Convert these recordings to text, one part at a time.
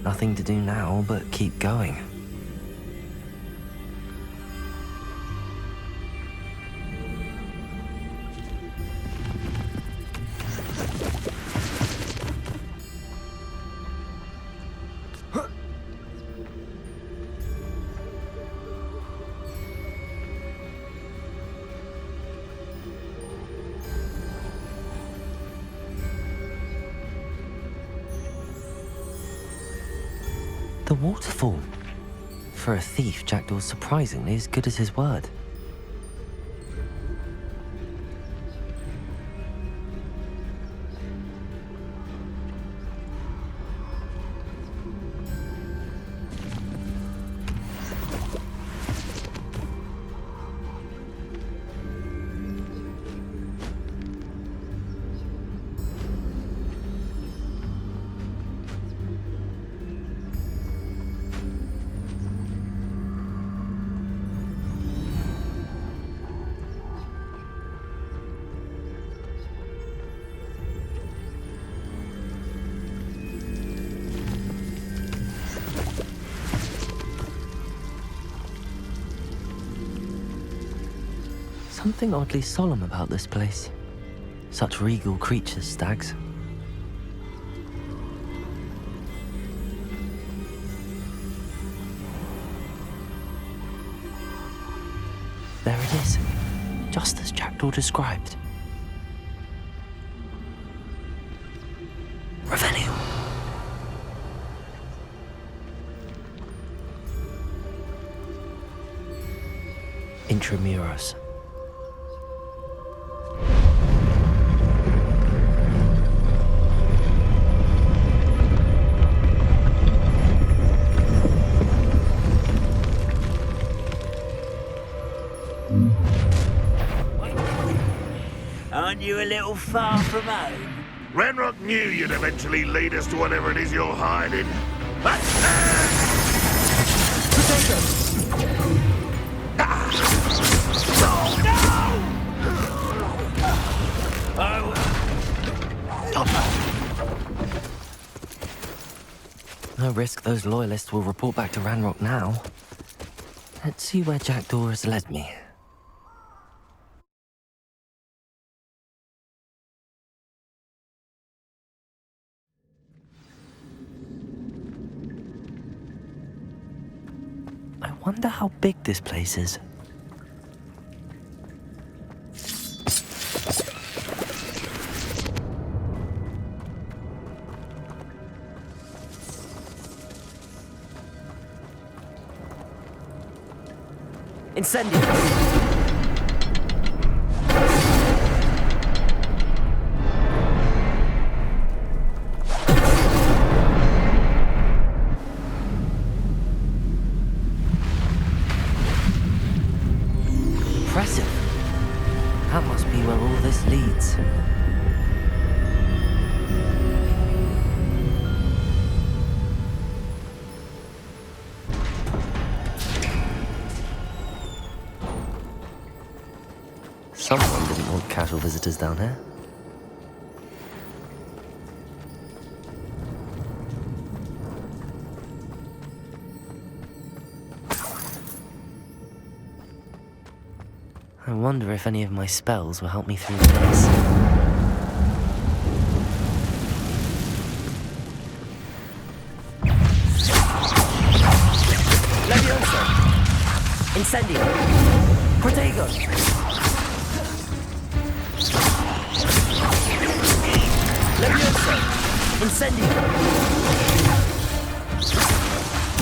Nothing to do now but keep going. The waterfall. For a thief, Jackdaw's surprisingly as good as his word. Something oddly solemn about this place. Such regal creatures, stags. There it is, just as Jackdaw described. Revelio. Intramuros. Aren't you a little far from home? Ranrock knew you'd eventually lead us to whatever it is you're hiding. No risk those loyalists will report back to Ranrock now. Let's see where Jackdaw has led me. I wonder how big this place is. Incendio! Impressive. That must be where all this leads. Someone didn't want casual visitors down here. I wonder if any of my spells will help me through this. Levioso! Incendio! Protego! Levioso! Incendio!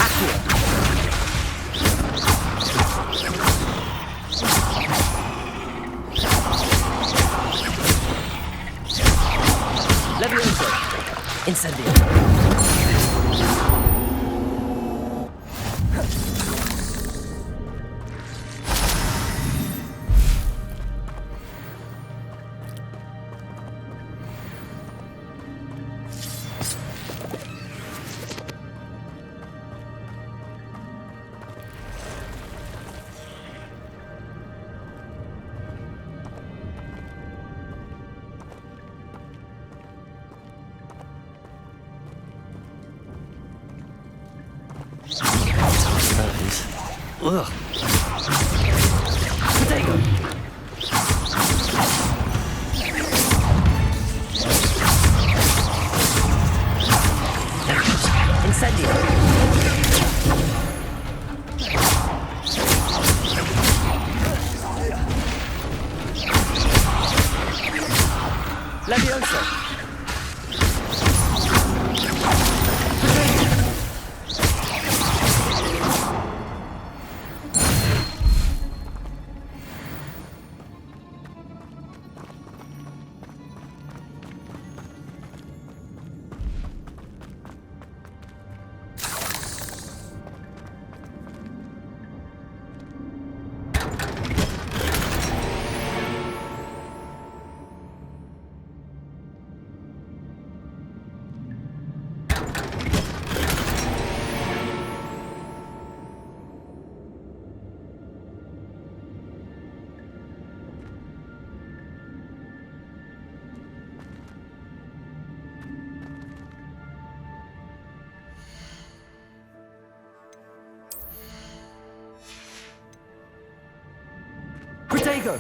Accio! Levioso! Incendio! Ugh. Potato! Incendio! Levioso! Protego!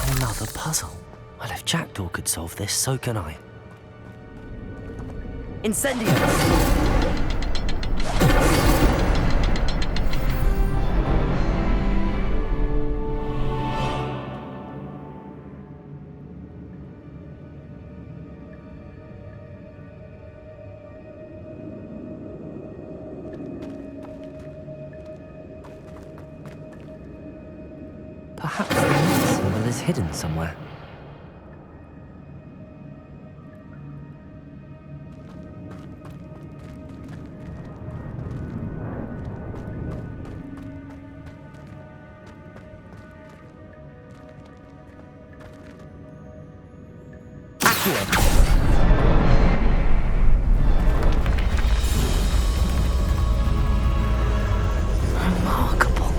Another puzzle. Well, if Jackdaw could solve this, so can I. Incendio! Perhaps the symbol is hidden somewhere. Remarkable.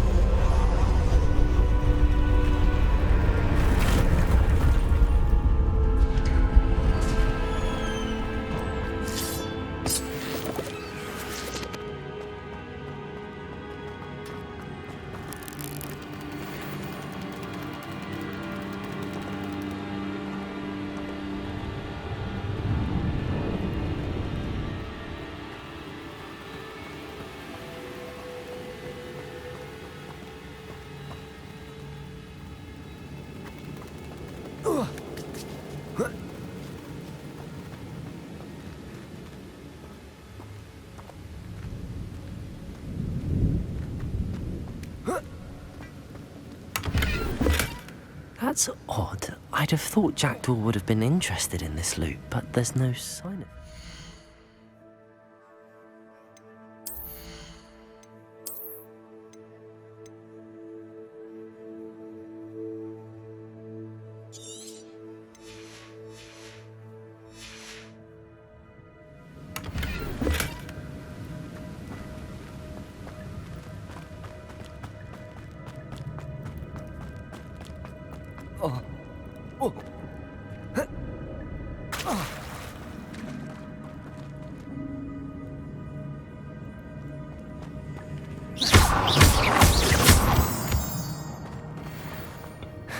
That's odd. I'd have thought Jackdaw would have been interested in this loot, but there's no sign of it.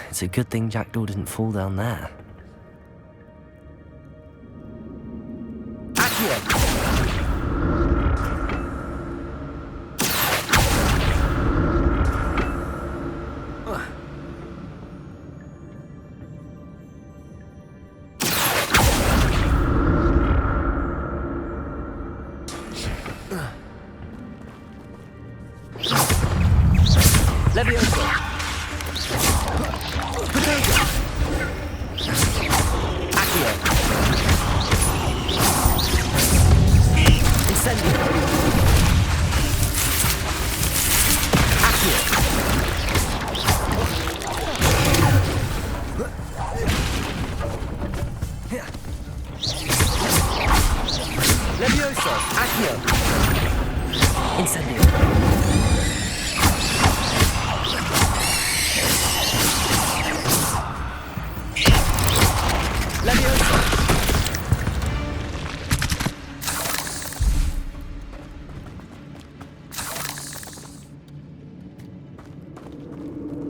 It's a good thing Jackdaw didn't fall down there.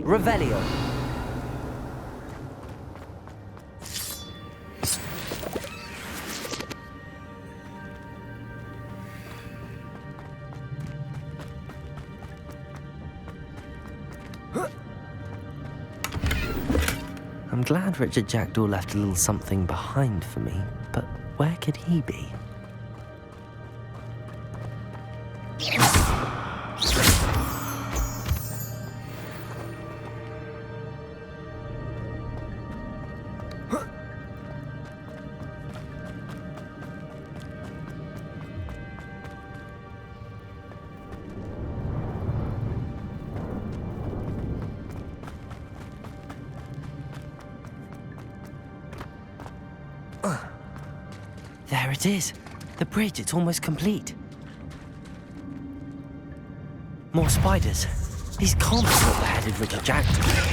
Revelio. I'm glad Richard Jackdaw left a little something behind for me, but where could he be? There it is. The bridge, it's almost complete. More spiders. These can't be what beheaded Richard Jackdaw.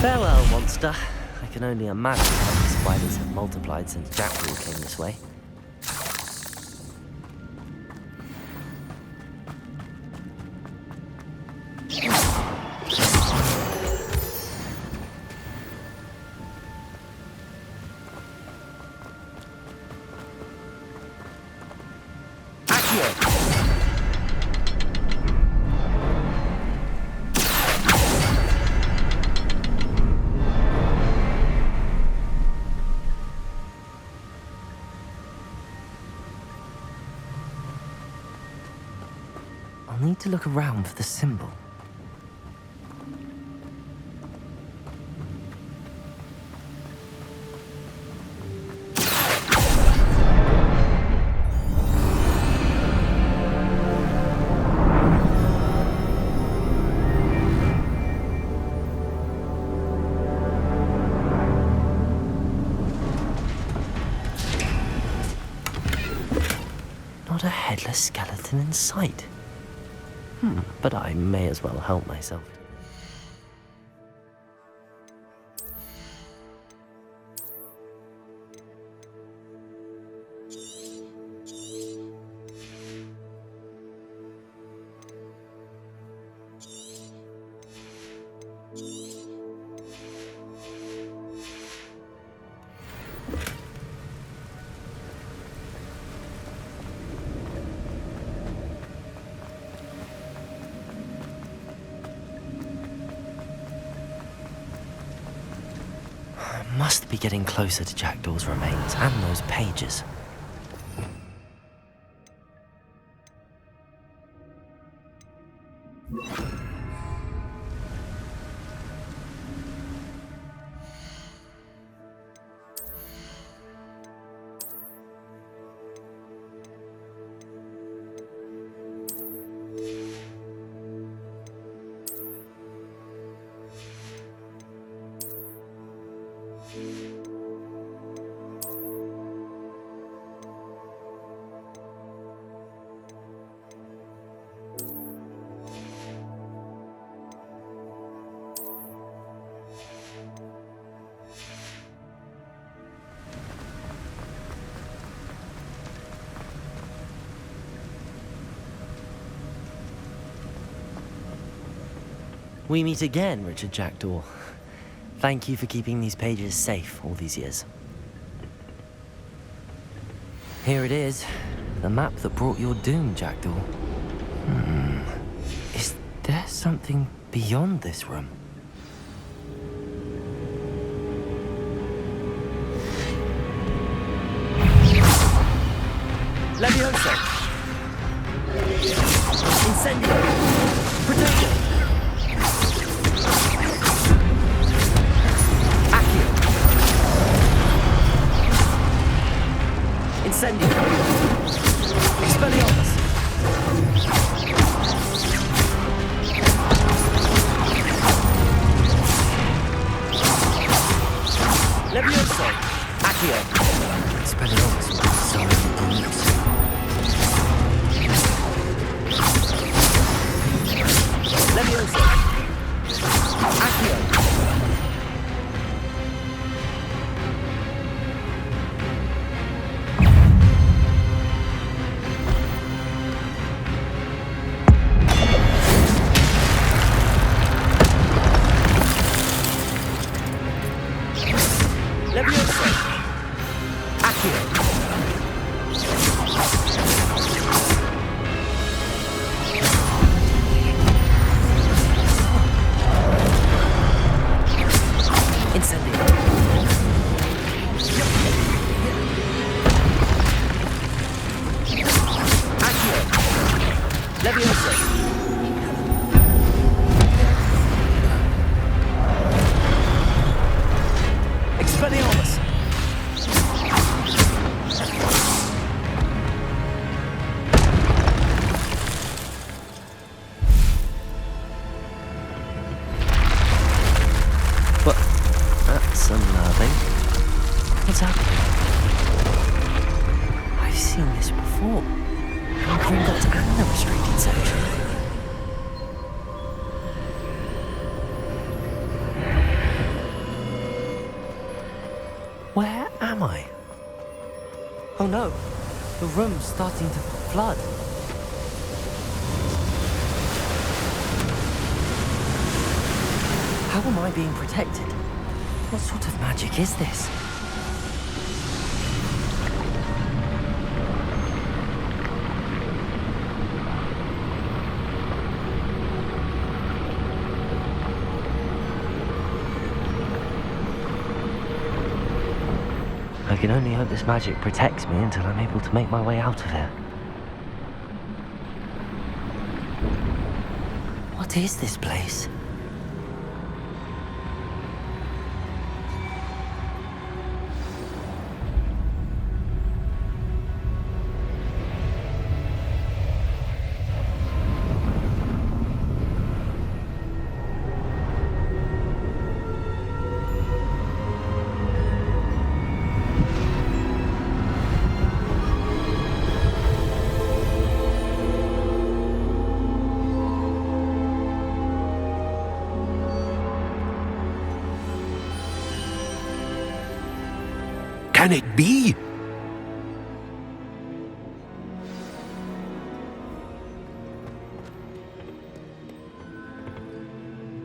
Farewell, monster. I can only imagine how the spiders have multiplied since Jackdaw came this way. I'll need to look around for the symbol. Not a headless skeleton in sight. But I may as well help myself. Must be getting closer to Jackdaw's remains and those pages. We meet again, Richard Jackdaw. Thank you for keeping these pages safe all these years. Here it is, the map that brought your doom, Jackdaw. Is there something beyond this room? Levioso! Incendio! Protection! Accio! Incendio! Expelliarmus! Levioso! Accio! Expelliarmus will be so brutal. Levioso! Accio! Levioso! Accio! Incendio! Accio! Levioso! Expelliarmus! But that's unnerving. What's happening? I've seen this before. In Gringotts and the restricted section. Where am I? Oh no, the room's starting to flood. How am I being protected? What sort of magic is this? I can only hope this magic protects me until I'm able to make my way out of here. What is this place? Can it be?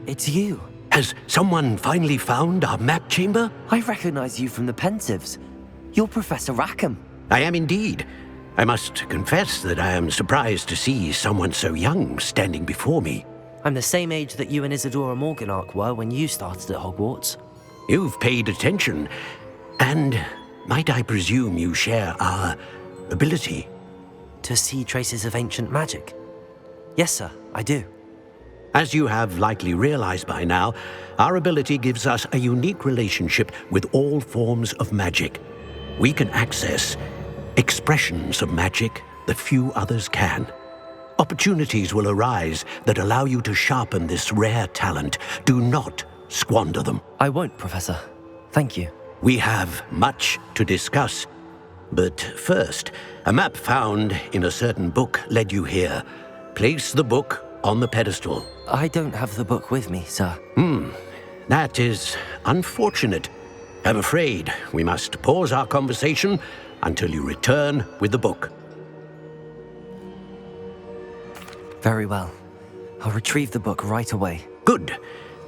It's you. Has someone finally found our map chamber? I recognize you from the Pensives. You're Professor Rackham. I am indeed. I must confess that I am surprised to see someone so young standing before me. I'm the same age that you and Isadora Morganark were when you started at Hogwarts. You've paid attention, and might I presume you share our ability? To see traces of ancient magic? Yes, sir, I do. As you have likely realized by now, our ability gives us a unique relationship with all forms of magic. We can access expressions of magic that few others can. Opportunities will arise that allow you to sharpen this rare talent. Do not squander them. I won't, Professor. Thank you. We have much to discuss. But first, a map found in a certain book led you here. Place the book on the pedestal. I don't have the book with me, sir. That is unfortunate. I'm afraid we must pause our conversation until you return with the book. Very well. I'll retrieve the book right away. Good.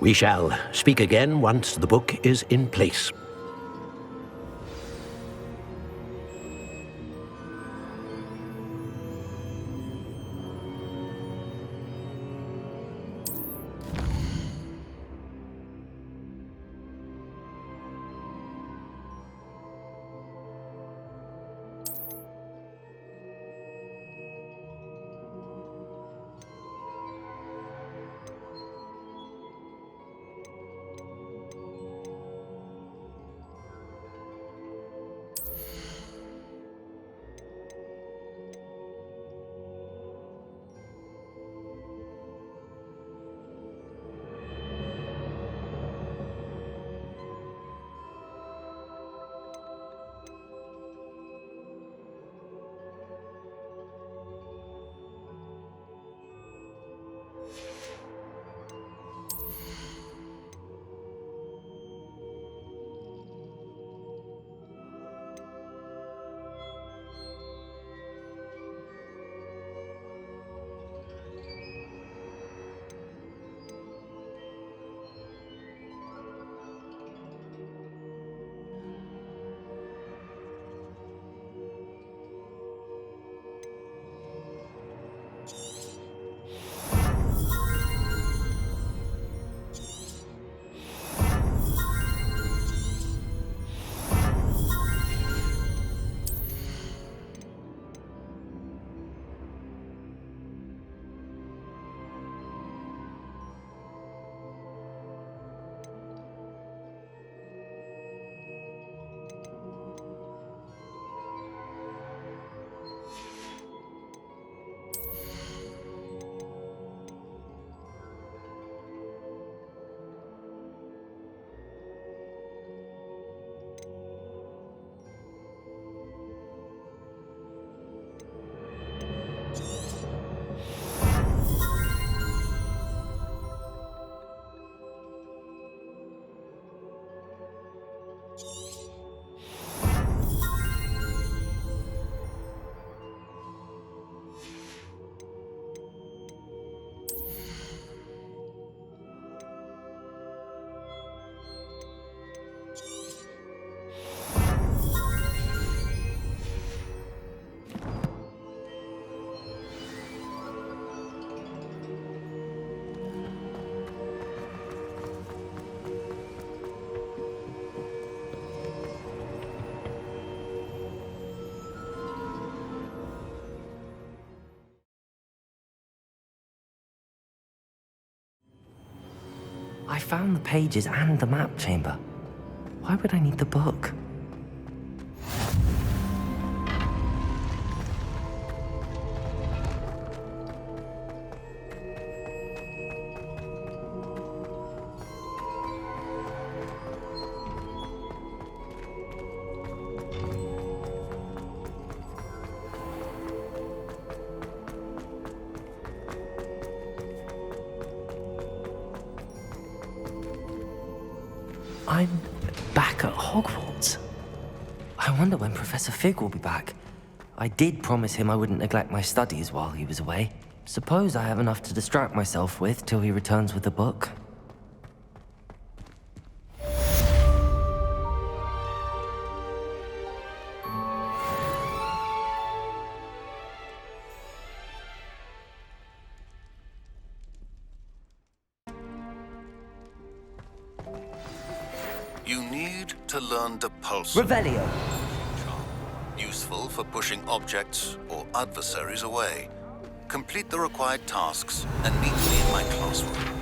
We shall speak again once the book is in place. I found the pages and the map chamber. Why would I need the book? I'm back at Hogwarts. I wonder when Professor Fig will be back. I did promise him I wouldn't neglect my studies while he was away. Suppose I have enough to distract myself with till he returns with the book. to learn to pulse. Revelio. Useful for pushing objects or adversaries away. Complete the required tasks and meet me in my classroom.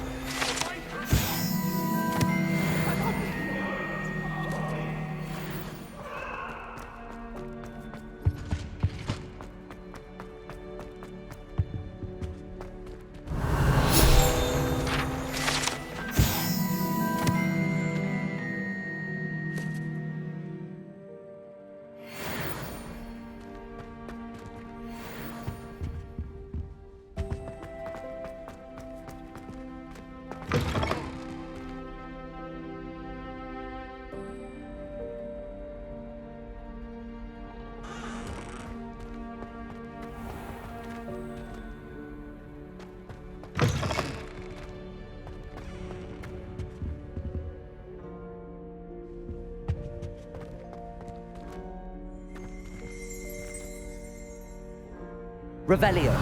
Revelio.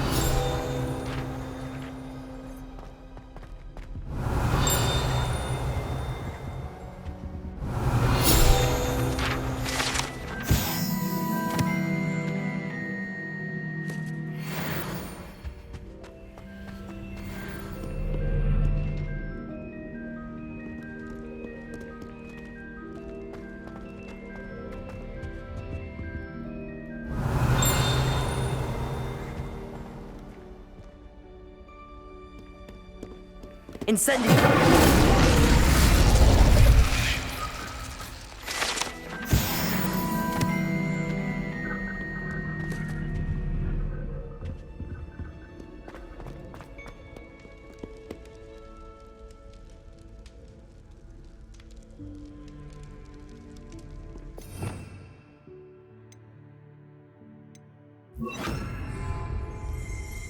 Incendio.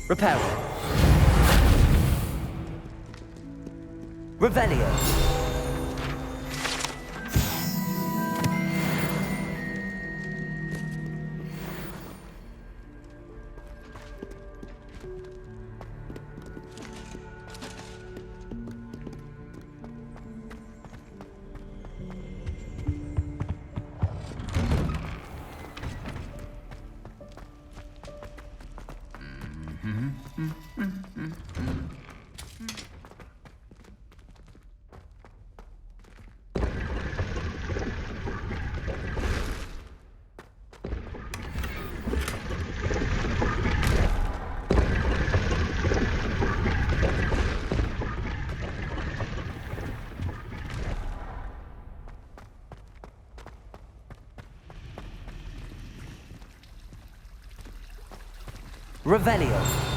Repair. Revelio. Revelio.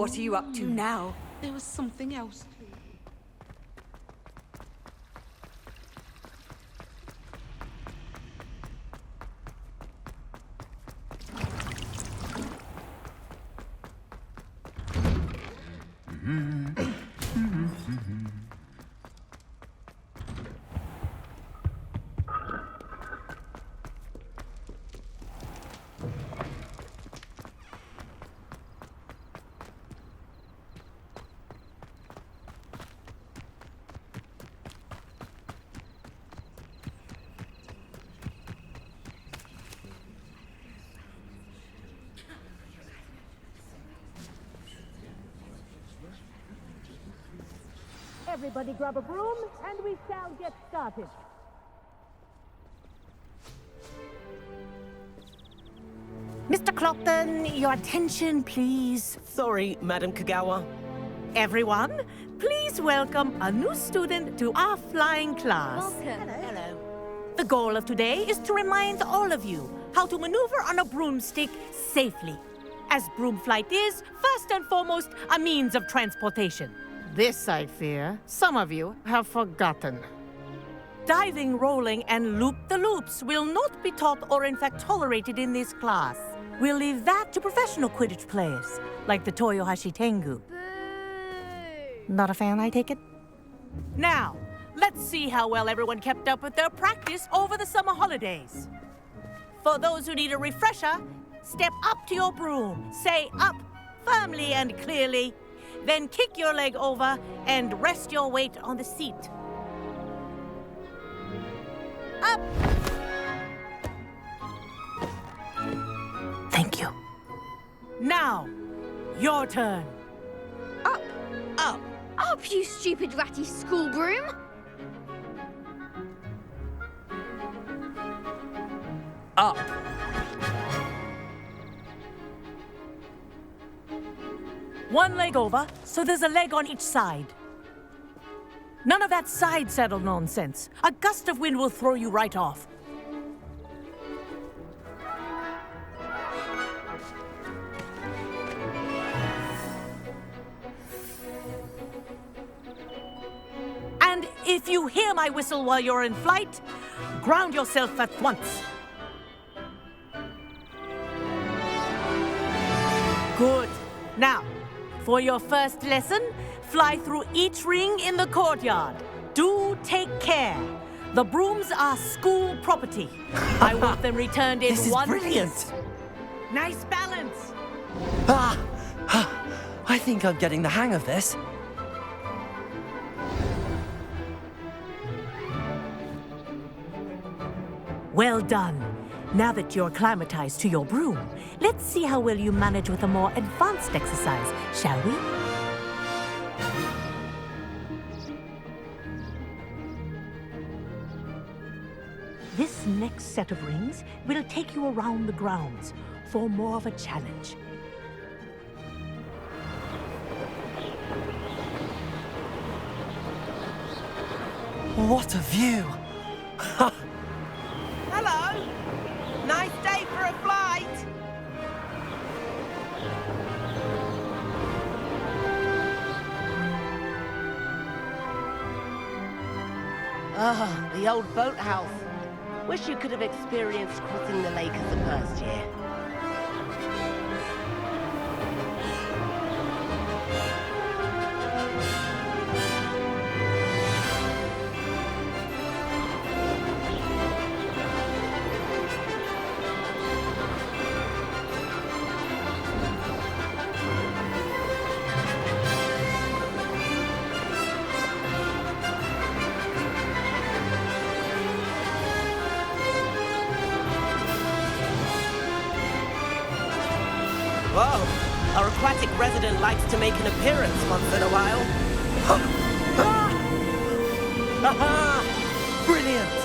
What are you up to now? There was something else. Everybody grab a broom, and we shall get started. Mr. Clockton, your attention, please. Sorry, Madam Kagawa. Everyone, please welcome a new student to our flying class. Welcome. Hello. The goal of today is to remind all of you how to maneuver on a broomstick safely, as broom flight is, first and foremost, a means of transportation. This, I fear, some of you have forgotten. Diving, rolling, and loop-the-loops will not be taught or in fact tolerated in this class. We'll leave that to professional Quidditch players, like the Toyohashi Tengu. Not a fan, I take it? Now, let's see how well everyone kept up with their practice over the summer holidays. For those who need a refresher, step up to your broom, say up firmly and clearly, then kick your leg over and rest your weight on the seat. Up! Thank you. Now, your turn. Up. Up. Up, you stupid ratty school broom. Up. One leg over, so there's a leg on each side. None of that side saddle nonsense. A gust of wind will throw you right off. And if you hear my whistle while you're in flight, ground yourself at once. Good. Now, for your first lesson, fly through each ring in the courtyard. Do take care. The brooms are school property. I want them returned in This is one brilliant. piece. Nice balance. I think I'm getting the hang of this. Well done. Now that you're acclimatized to your broom, let's see how well you manage with a more advanced exercise, shall we? This next set of rings will take you around the grounds for more of a challenge. What a view! Hello! Nice day for a flight! Ah, the old boathouse. Wish you could have experienced crossing the lake as a first year. Whoa! Our aquatic resident likes to make an appearance once in a while. Aha! Brilliant!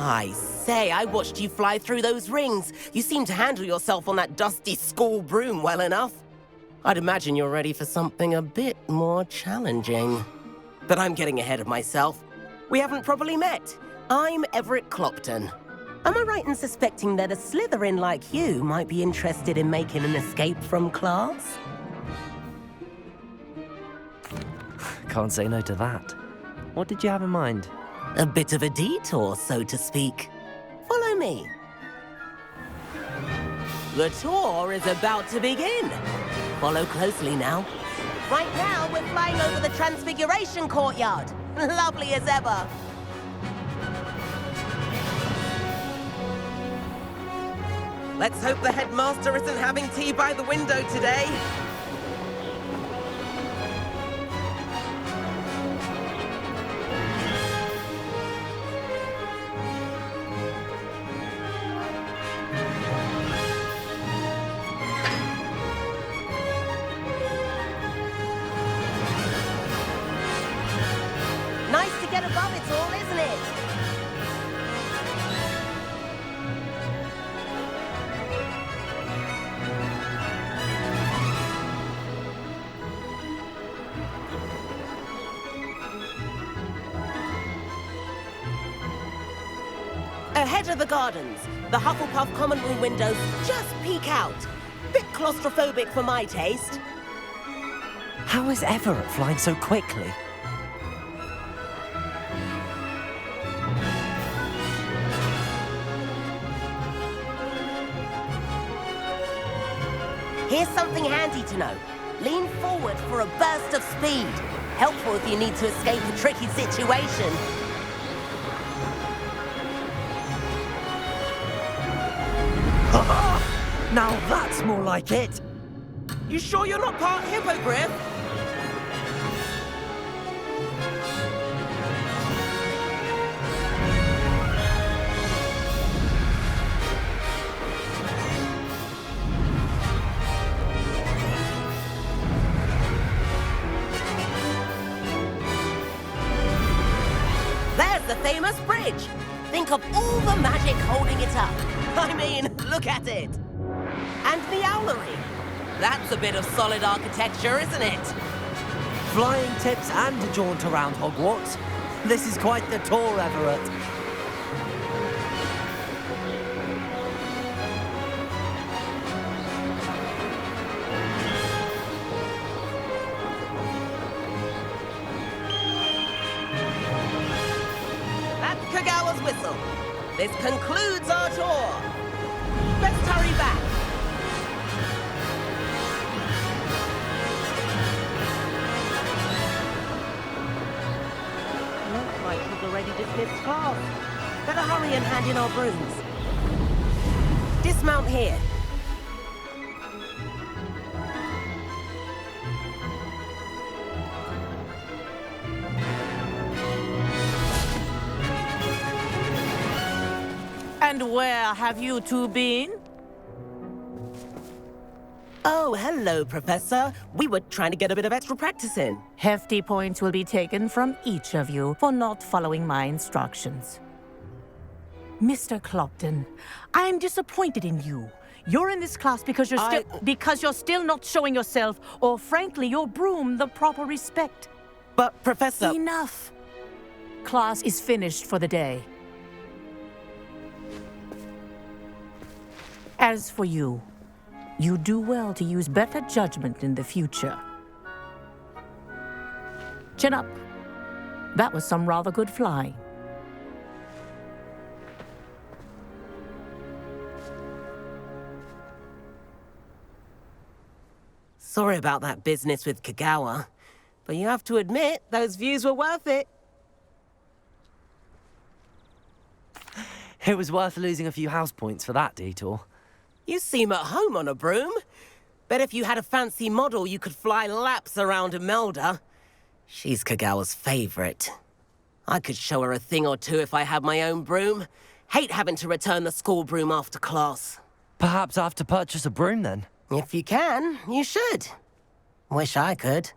I say, I watched you fly through those rings. You seem to handle yourself on that dusty school broom well enough. I'd imagine you're ready for something a bit more challenging. But I'm getting ahead of myself. We haven't properly met. I'm Everett Clopton. Am I right in suspecting that a Slytherin like you might be interested in making an escape from class? Can't say no to that. What did you have in mind? A bit of a detour, so to speak. Follow me. The tour is about to begin. Follow closely now. Right now, we're flying over the Transfiguration Courtyard. Lovely as ever. Let's hope the headmaster isn't having tea by the window today. Nice to get above it all, isn't it? Ahead of the gardens, the Hufflepuff common room windows just peek out. Bit claustrophobic for my taste. How is Everett flying so quickly? Here's something handy to know. Lean forward for a burst of speed. Helpful if you need to escape a tricky situation. Now that's more like it. You sure you're not part hippogriff? There's the famous bridge. Think of all the magic holding it up. I mean, look at it. And the owlery. That's a bit of solid architecture, isn't it? Flying tips and a jaunt around Hogwarts. This is quite the tour, Everett. That's Kagawa's whistle. This concludes our tour. Let's hurry back. Looks like we've already dismissed class. Better hurry and hand in our brooms. Dismount here. And where have you two been? Oh, hello, Professor. We were trying to get a bit of extra practice in. Hefty points will be taken from each of you for not following my instructions. Mr. Clopton, I'm disappointed in you. You're in this class because you're still not showing yourself, or frankly, your broom, the proper respect. But, Professor... Enough. Class is finished for the day. As for you, you do well to use better judgment in the future. Chin up. That was some rather good flying. Sorry about that business with Kagawa, but you have to admit, those views were worth it. It was worth losing a few house points for that detour. You seem at home on a broom. Bet if you had a fancy model, you could fly laps around Imelda. She's Kagawa's favorite. I could show her a thing or two if I had my own broom. Hate having to return the school broom after class. Perhaps I have to purchase a broom then. If you can, you should. Wish I could.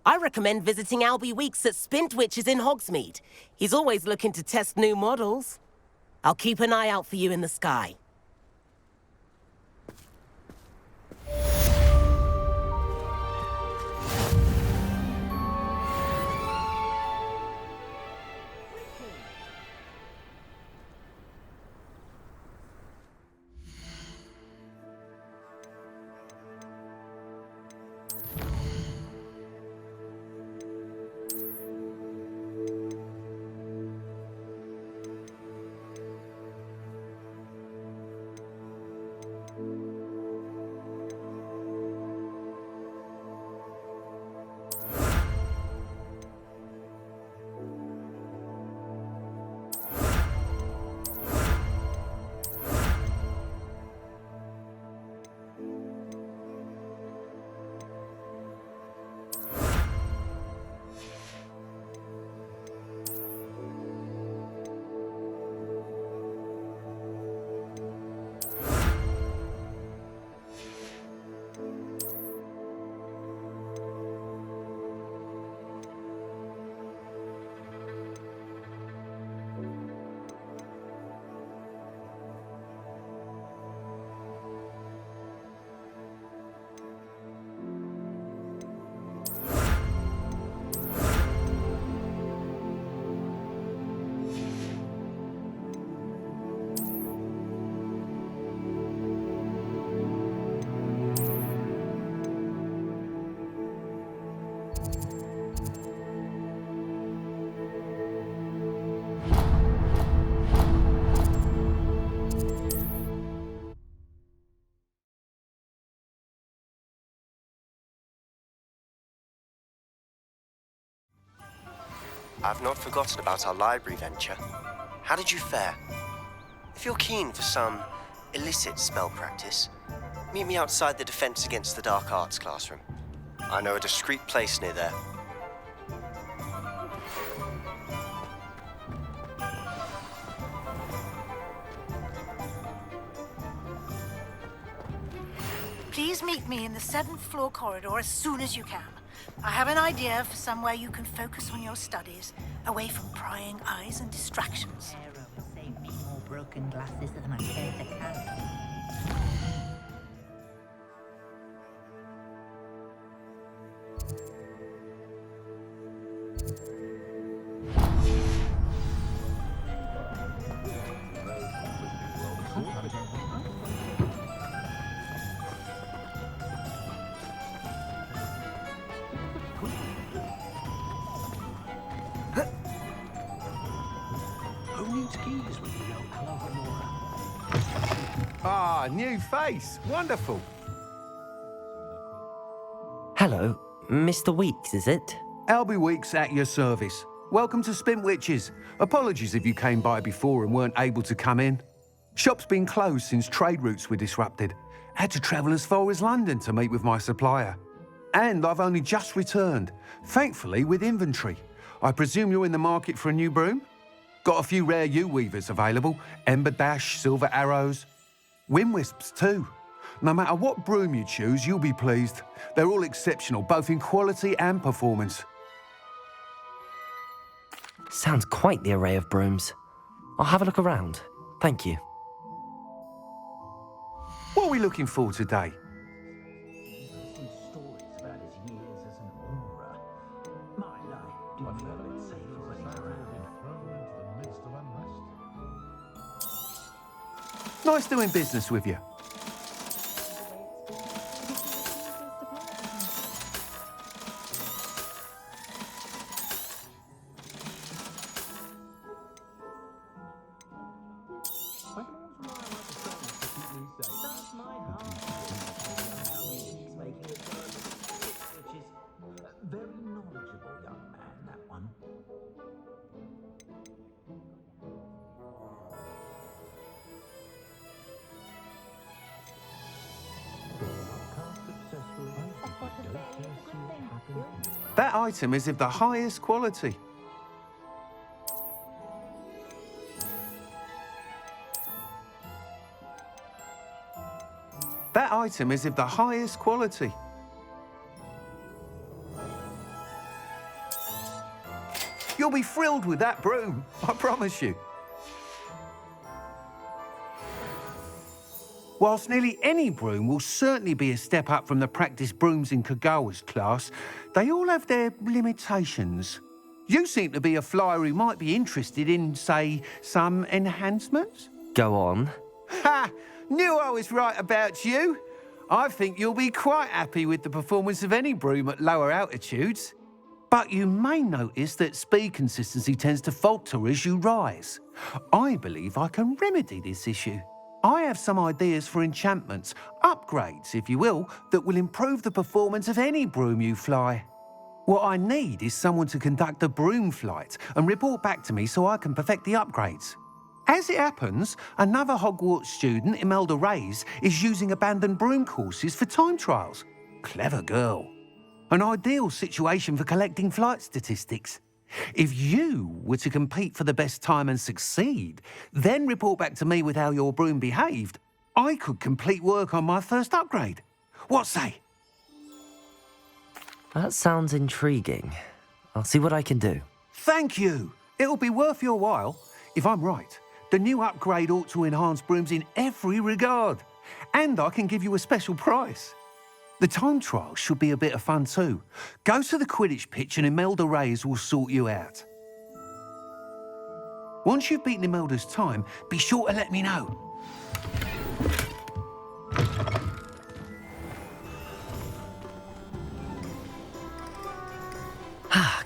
I recommend visiting Albie Weeks at Spintwitches in Hogsmeade. He's always looking to test new models. I'll keep an eye out for you in the sky. I've not forgotten about our library venture. How did you fare? If you're keen for some illicit spell practice, meet me outside the Defense Against the Dark Arts classroom. I know a discreet place near there. Please meet me in the 7th floor corridor as soon as you can. I have an idea for somewhere you can focus on your studies, away from prying eyes and distractions. Arrow will save me more broken glasses than I care to carry. Ah, new face. Wonderful. Hello, Mr. Weeks, is it? Albie Weeks at your service. Welcome to Spint Witches. Apologies if you came by before and weren't able to come in. Shop's been closed since trade routes were disrupted. Had to travel as far as London to meet with my supplier. And I've only just returned, thankfully with inventory. I presume you're in the market for a new broom? Got a few rare U-weavers available, Ember Dash, Silver Arrows. Wind Wisps too. No matter what broom you choose, you'll be pleased. They're all exceptional, both in quality and performance. Sounds quite the array of brooms. I'll have a look around. Thank you. What are we looking for today? Nice doing business with you. That item is of the highest quality. That item is of the highest quality. You'll be thrilled with that broom, I promise you. Whilst nearly any broom will certainly be a step up from the practice brooms in Kagawa's class, they all have their limitations. You seem to be a flyer who might be interested in, say, some enhancements? Go on. Ha! Knew I was right about you. I think you'll be quite happy with the performance of any broom at lower altitudes. But you may notice that speed consistency tends to falter as you rise. I believe I can remedy this issue. I have some ideas for enchantments, upgrades, if you will, that will improve the performance of any broom you fly. What I need is someone to conduct a broom flight and report back to me so I can perfect the upgrades. As it happens, another Hogwarts student, Imelda Reyes, is using abandoned broom courses for time trials. Clever girl. An ideal situation for collecting flight statistics. If you were to compete for the best time and succeed, then report back to me with how your broom behaved, I could complete work on my first upgrade. What say? That sounds intriguing. I'll see what I can do. Thank you. It'll be worth your while. If I'm right, the new upgrade ought to enhance brooms in every regard. And I can give you a special price. The time trial should be a bit of fun too. Go to the Quidditch pitch and Imelda Reyes will sort you out. Once you've beaten Imelda's time, be sure to let me know.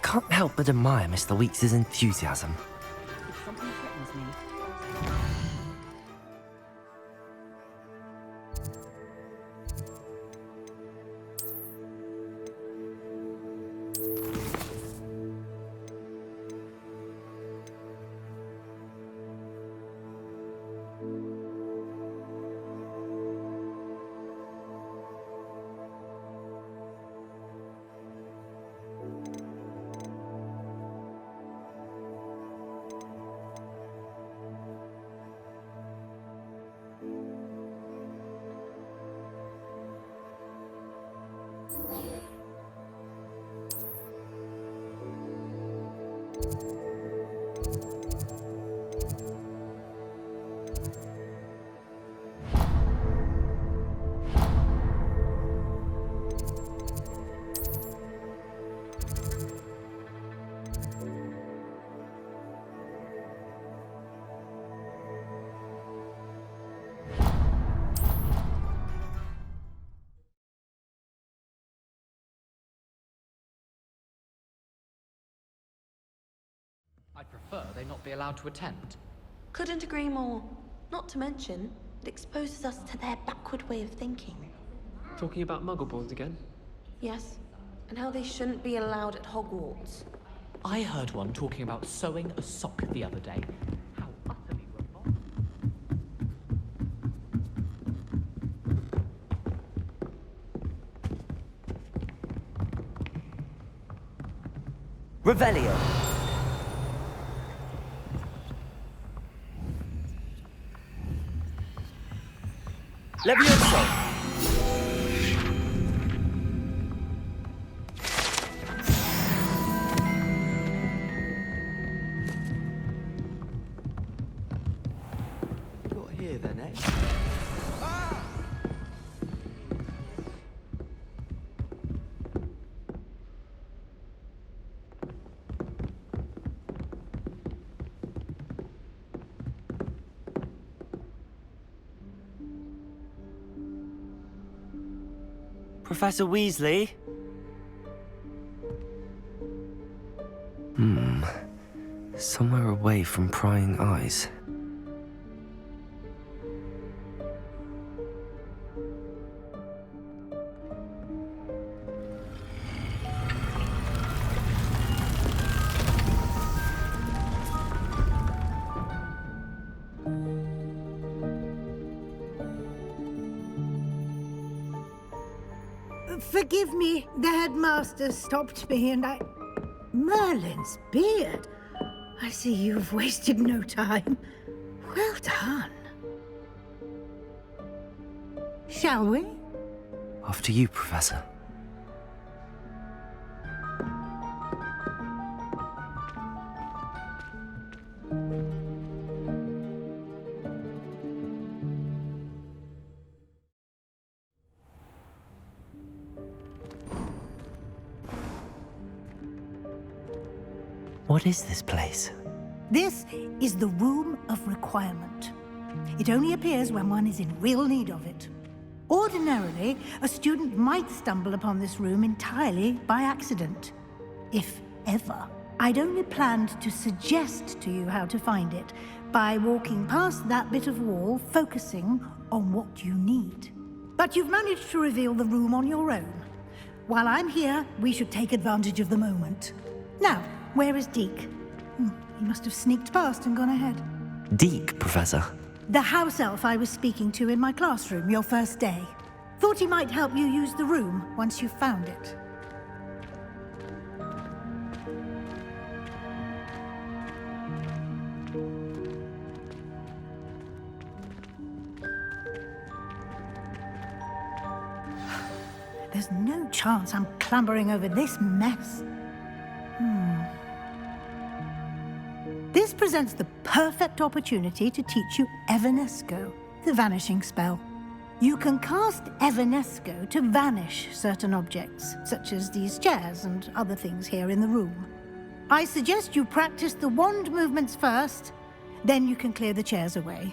Can't help but admire Mr. Weeks' enthusiasm. Something threatens me. I'd prefer they not be allowed to attend. Couldn't agree more. Not to mention, it exposes us to their backward way of thinking. Talking about muggleborns again? Yes, and how they shouldn't be allowed at Hogwarts. I heard one talking about sewing a sock the other day. How utterly revolting. Revelio. Levioso. Got here then, eh? Professor Weasley? Somewhere away from prying eyes. Forgive me, the headmaster stopped me and I... Merlin's beard. I see you've wasted no time. Well done. Shall we? After you, Professor. What is this place? This is the Room of Requirement. It only appears when one is in real need of it. Ordinarily, a student might stumble upon this room entirely by accident, if ever. I'd only planned to suggest to you how to find it by walking past that bit of wall, focusing on what you need. But you've managed to reveal the room on your own. While I'm here, we should take advantage of the moment. Now, where is Deke? He must have sneaked past and gone ahead. Deke, Professor. The house elf I was speaking to in my classroom your first day. Thought he might help you use the room once you found it. There's no chance I'm clambering over this mess. This presents the perfect opportunity to teach you Evanesco, the vanishing spell. You can cast Evanesco to vanish certain objects, such as these chairs and other things here in the room. I suggest you practice the wand movements first, then you can clear the chairs away.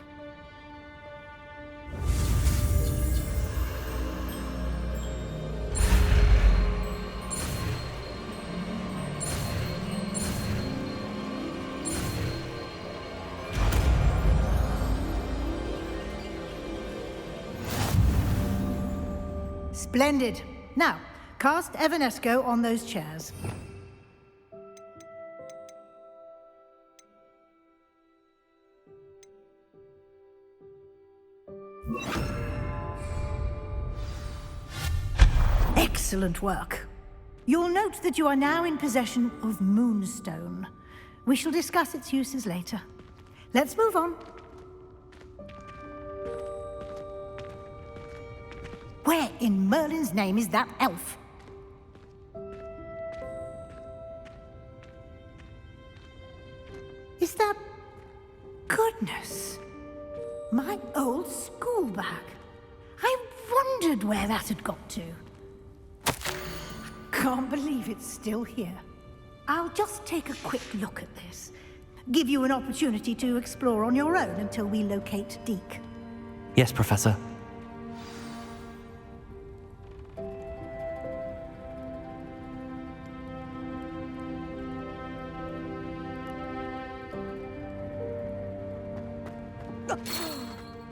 Splendid. Now, cast Evanesco on those chairs. Excellent work. You'll note that you are now in possession of Moonstone. We shall discuss its uses later. Let's move on. Where in Merlin's name is that elf? Is that... Goodness! My old school bag. I wondered where that had got to. Can't believe it's still here. I'll just take a quick look at this. Give you an opportunity to explore on your own until we locate Deke. Yes, Professor.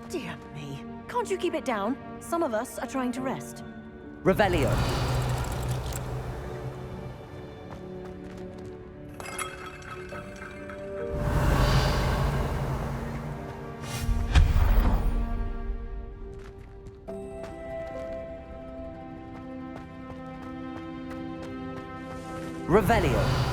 Dear me. Can't you keep it down? Some of us are trying to rest. Revelio. Revelio.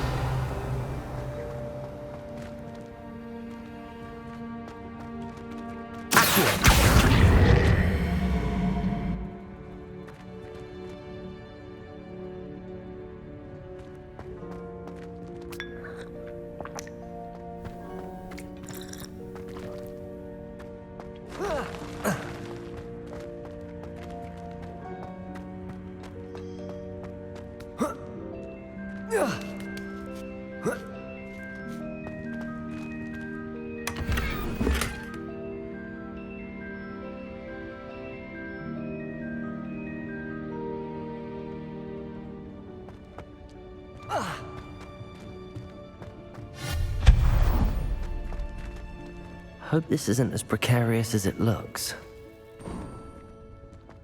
Hope this isn't as precarious as it looks.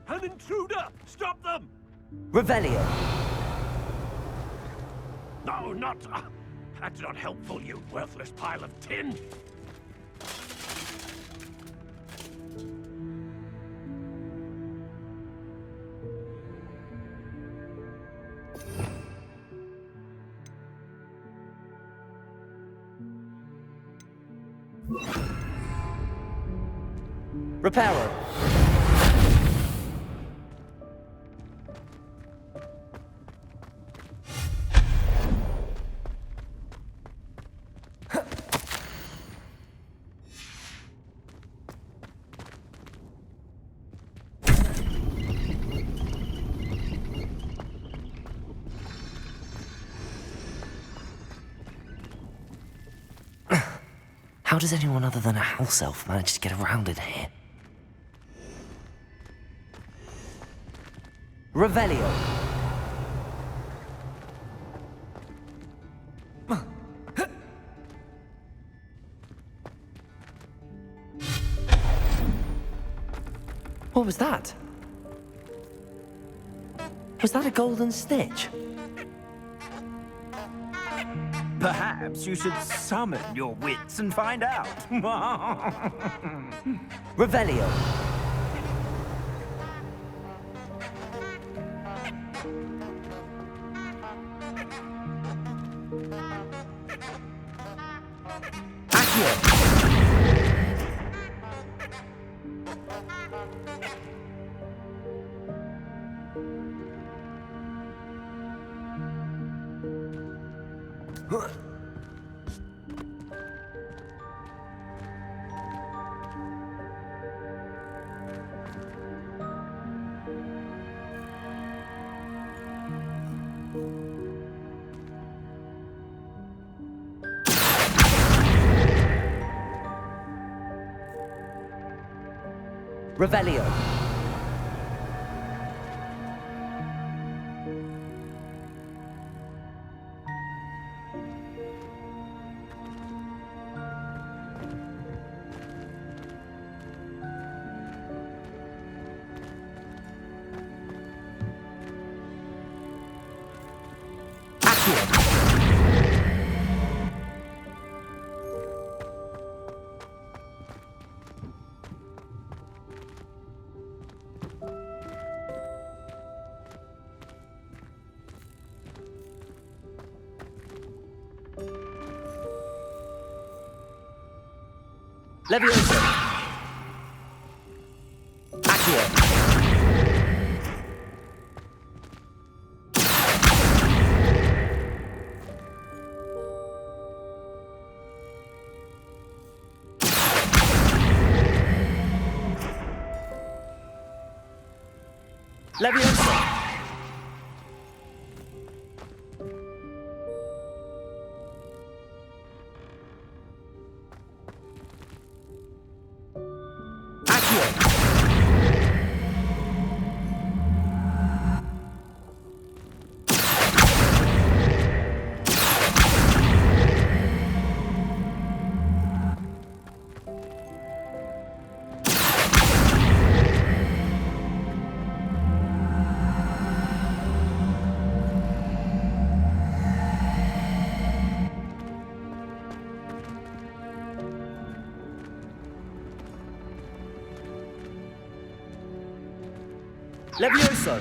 An intruder! Stop them! Revelio. No, not... that's not helpful, you worthless pile of tin! Reparo. How does anyone other than a house elf manage to get around in here? Revelio. What was that? Was that a golden snitch? Perhaps you should summon your wits and find out. Revelio. Accio. Revelio. Levioso. Accio. Levioso. Levioso.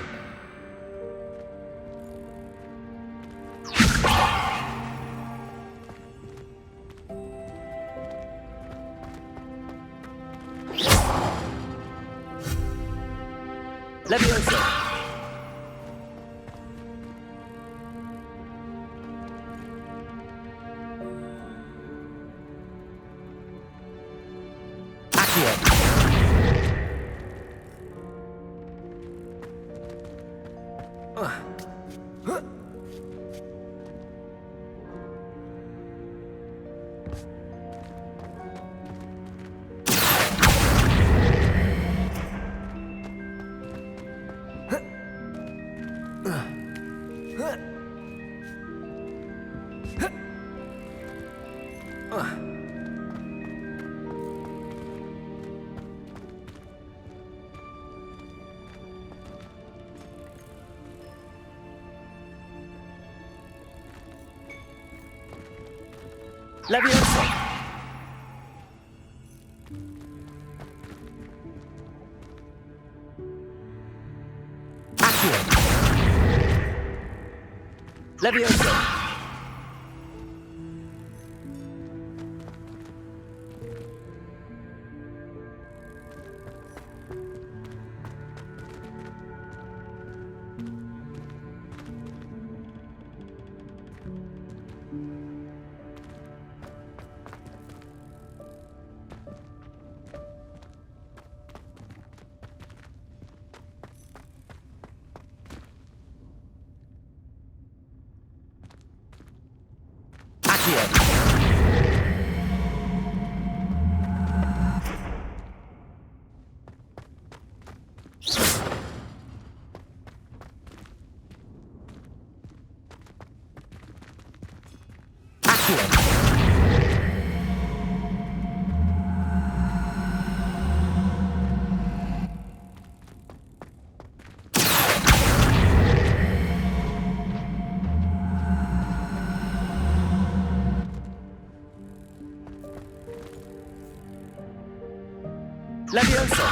Levioso. Accio. Levioso. Accio. Levioso. Levioso!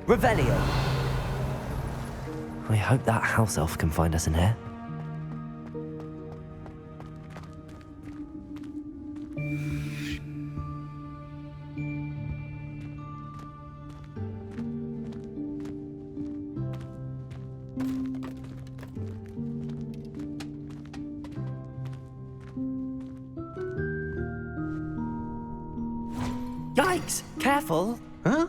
Revelio! I hope that house elf can find us in here. Yikes! Careful! Huh?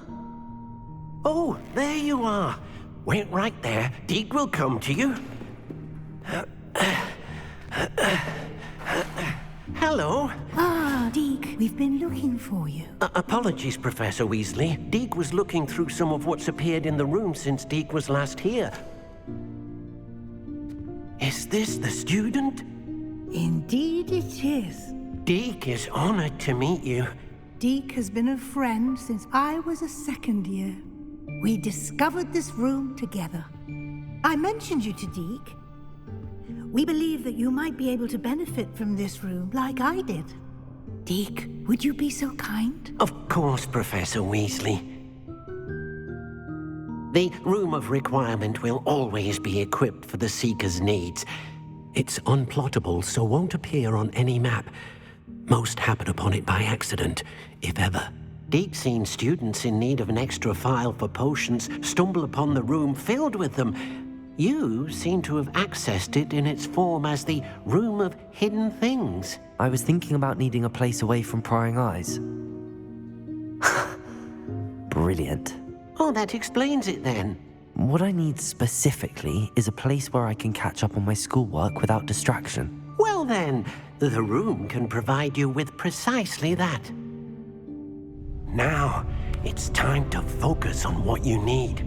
Oh, there you are. Wait right there. Deke will come to you. Hello. Ah, Deke, we've been looking for you. Apologies, Professor Weasley. Deke was looking through some of what's appeared in the room since Deke was last here. Is this the student? Indeed it is. Deke is honored to meet you. Deke has been a friend since I was a second year. We discovered this room together. I mentioned you to Deke. We believe that you might be able to benefit from this room like I did. Deke, would you be so kind? Of course, Professor Weasley. The Room of Requirement will always be equipped for the Seeker's needs. It's unplottable, so won't appear on any map. Most happen upon it by accident, if ever. Deke's seen students in need of an extra file for potions stumble upon the room filled with them. You seem to have accessed it in its form as the Room of Hidden Things. I was thinking about needing a place away from prying eyes. Brilliant. Oh, that explains it then. What I need specifically is a place where I can catch up on my schoolwork without distraction. Well then, the room can provide you with precisely that. Now, it's time to focus on what you need.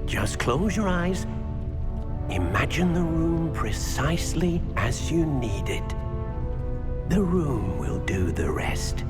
Just close your eyes. Imagine the room precisely as you need it. The room will do the rest.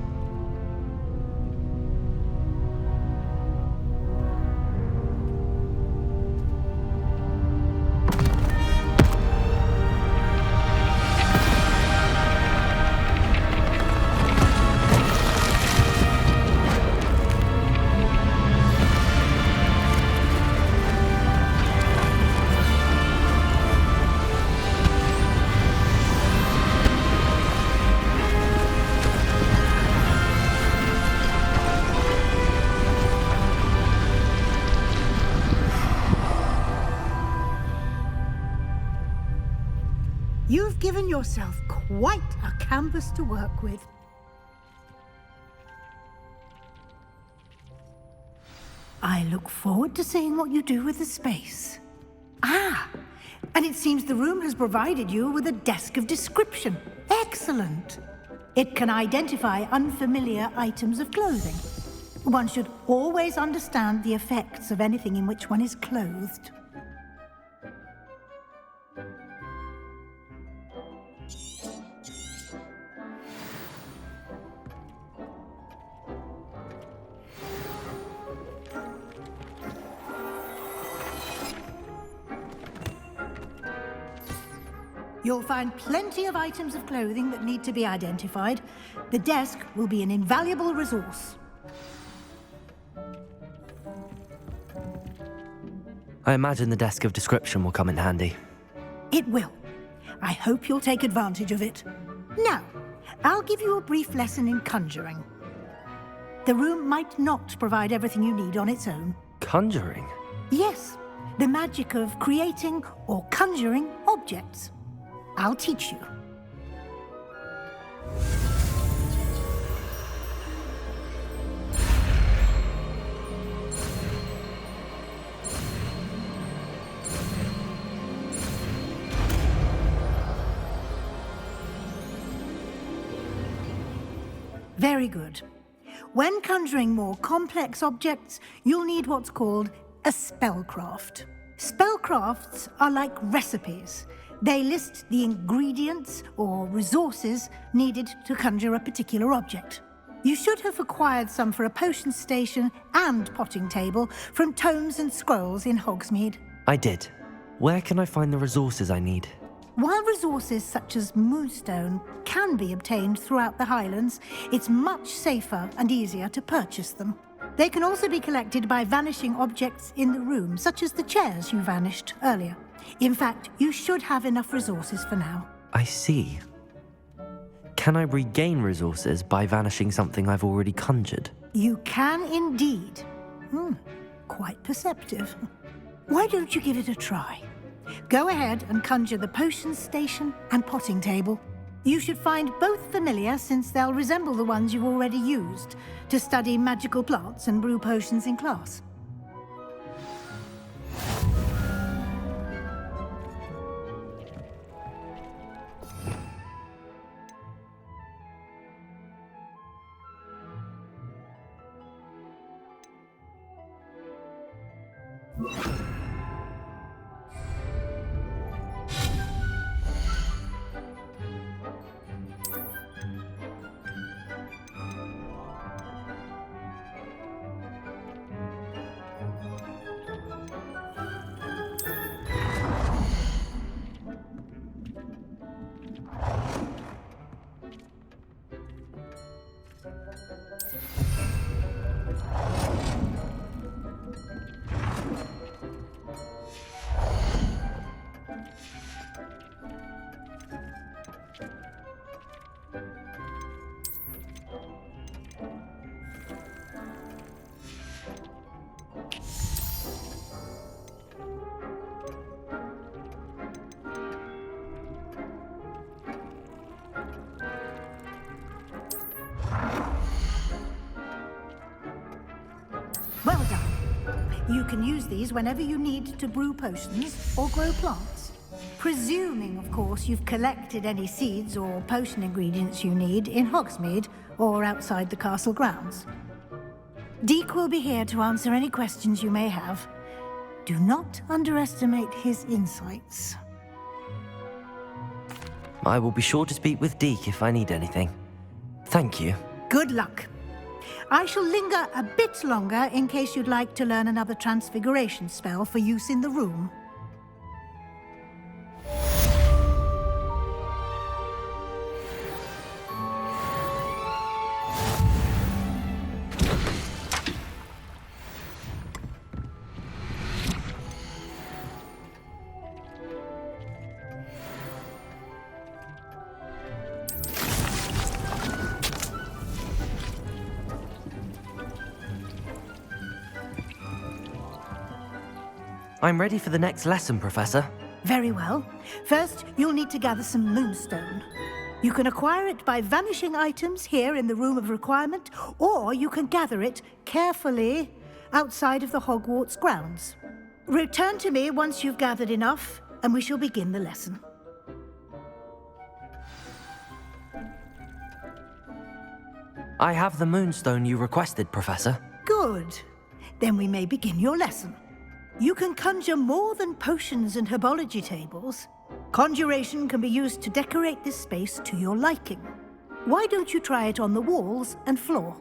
You've given yourself quite a canvas to work with. I look forward to seeing what you do with the space. Ah, and it seems the room has provided you with a desk of description. Excellent. It can identify unfamiliar items of clothing. One should always understand the effects of anything in which one is clothed. You'll find plenty of items of clothing that need to be identified. The desk will be an invaluable resource. I imagine the desk of description will come in handy. It will. I hope you'll take advantage of it. Now, I'll give you a brief lesson in conjuring. The room might not provide everything you need on its own. Conjuring? Yes, the magic of creating or conjuring objects. I'll teach you. Very good. When conjuring more complex objects, you'll need what's called a spellcraft. Spellcrafts are like recipes. They list the ingredients or resources needed to conjure a particular object. You should have acquired some for a potion station and potting table from tomes and scrolls in Hogsmeade. I did. Where can I find the resources I need? While resources such as moonstone can be obtained throughout the Highlands, it's much safer and easier to purchase them. They can also be collected by vanishing objects in the room, such as the chairs you vanished earlier. In fact, you should have enough resources for now. I see. Can I regain resources by vanishing something I've already conjured? You can indeed. Quite perceptive. Why don't you give it a try? Go ahead and conjure the potions station and potting table. You should find both familiar, since they'll resemble the ones you've already used to study magical plants and brew potions in class. Well done. You can use these whenever you need to brew potions or grow plants. Presuming, of course, you've collected any seeds or potion ingredients you need in Hogsmeade or outside the castle grounds. Deek will be here to answer any questions you may have. Do not underestimate his insights. I will be sure to speak with Deek if I need anything. Thank you. Good luck. I shall linger a bit longer in case you'd like to learn another transfiguration spell for use in the room. I'm ready for the next lesson, Professor. Very well. First, you'll need to gather some moonstone. You can acquire it by vanishing items here in the Room of Requirement, or you can gather it carefully outside of the Hogwarts grounds. Return to me once you've gathered enough, and we shall begin the lesson. I have the moonstone you requested, Professor. Good. Then we may begin your lesson. You can conjure more than potions and herbology tables. Conjuration can be used to decorate this space to your liking. Why don't you try it on the walls and floor?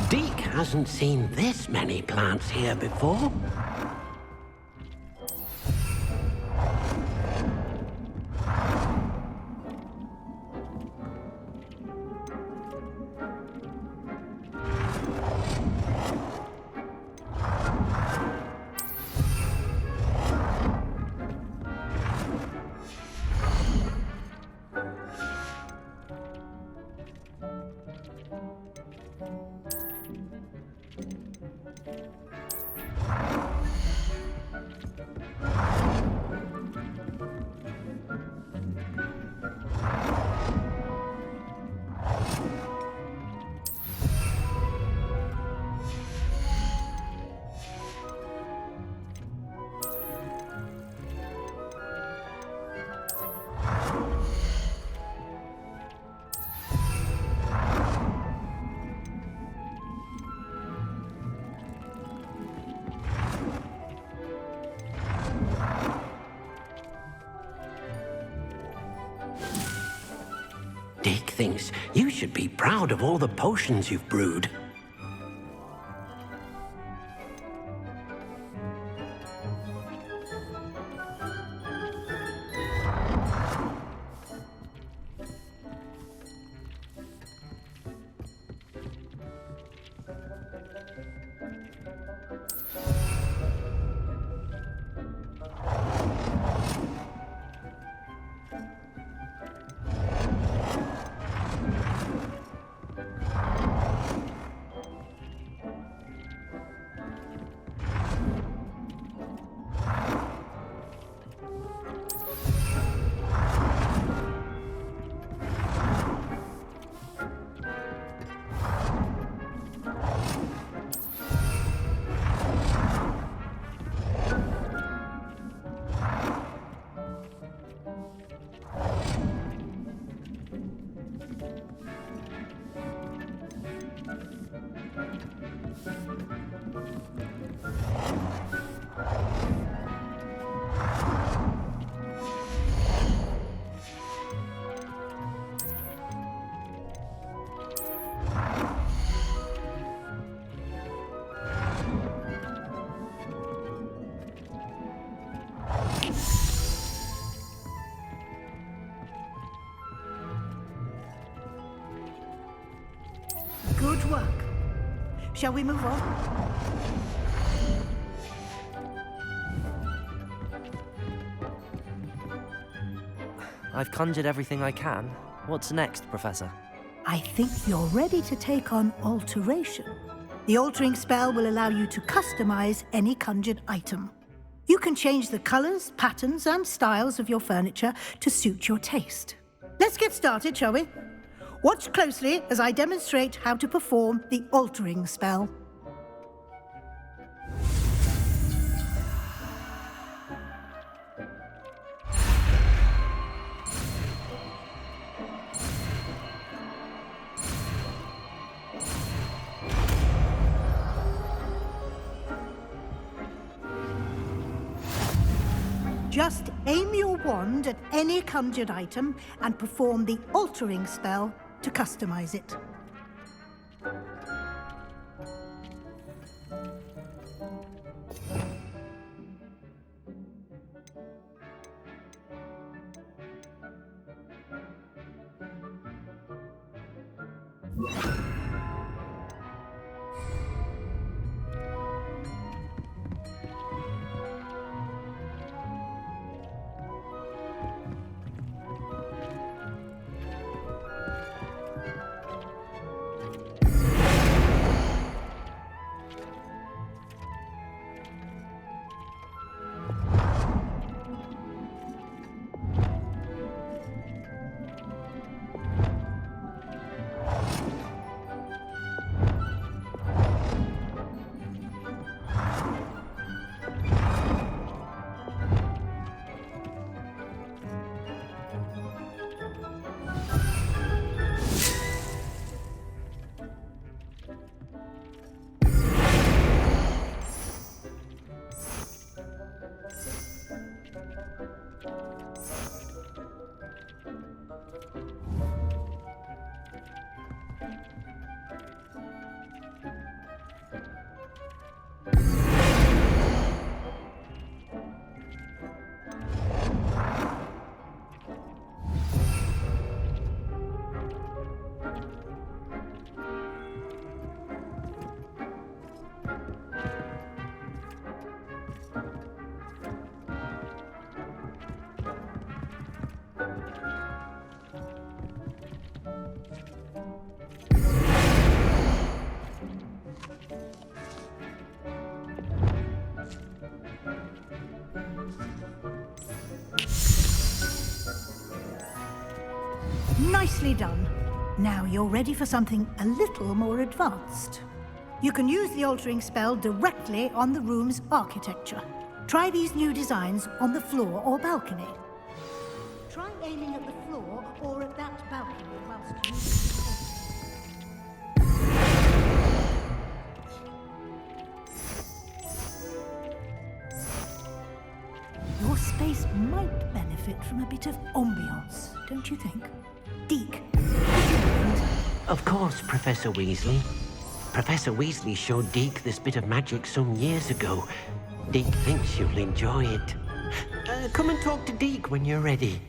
Deke hasn't seen this many plants here before. Deke thinks you should be proud of all the potions you've brewed. Good work. Shall we move on? I've conjured everything I can. What's next, Professor? I think you're ready to take on alteration. The altering spell will allow you to customize any conjured item. You can change the colors, patterns, and styles of your furniture to suit your taste. Let's get started, shall we? Watch closely as I demonstrate how to perform the altering spell. Just aim your wand at any conjured item and perform the altering spell to customize it. Nicely done. Now you're ready for something a little more advanced. You can use the altering spell directly on the room's architecture. Try these new designs on the floor or balcony. Try aiming at the floor or at that balcony whilst using the Your space might benefit from a bit of ambiance, don't you think? Deke. Of course, Professor Weasley. Professor Weasley showed Deke this bit of magic some years ago. Deke thinks you'll enjoy it. Come and talk to Deke when you're ready.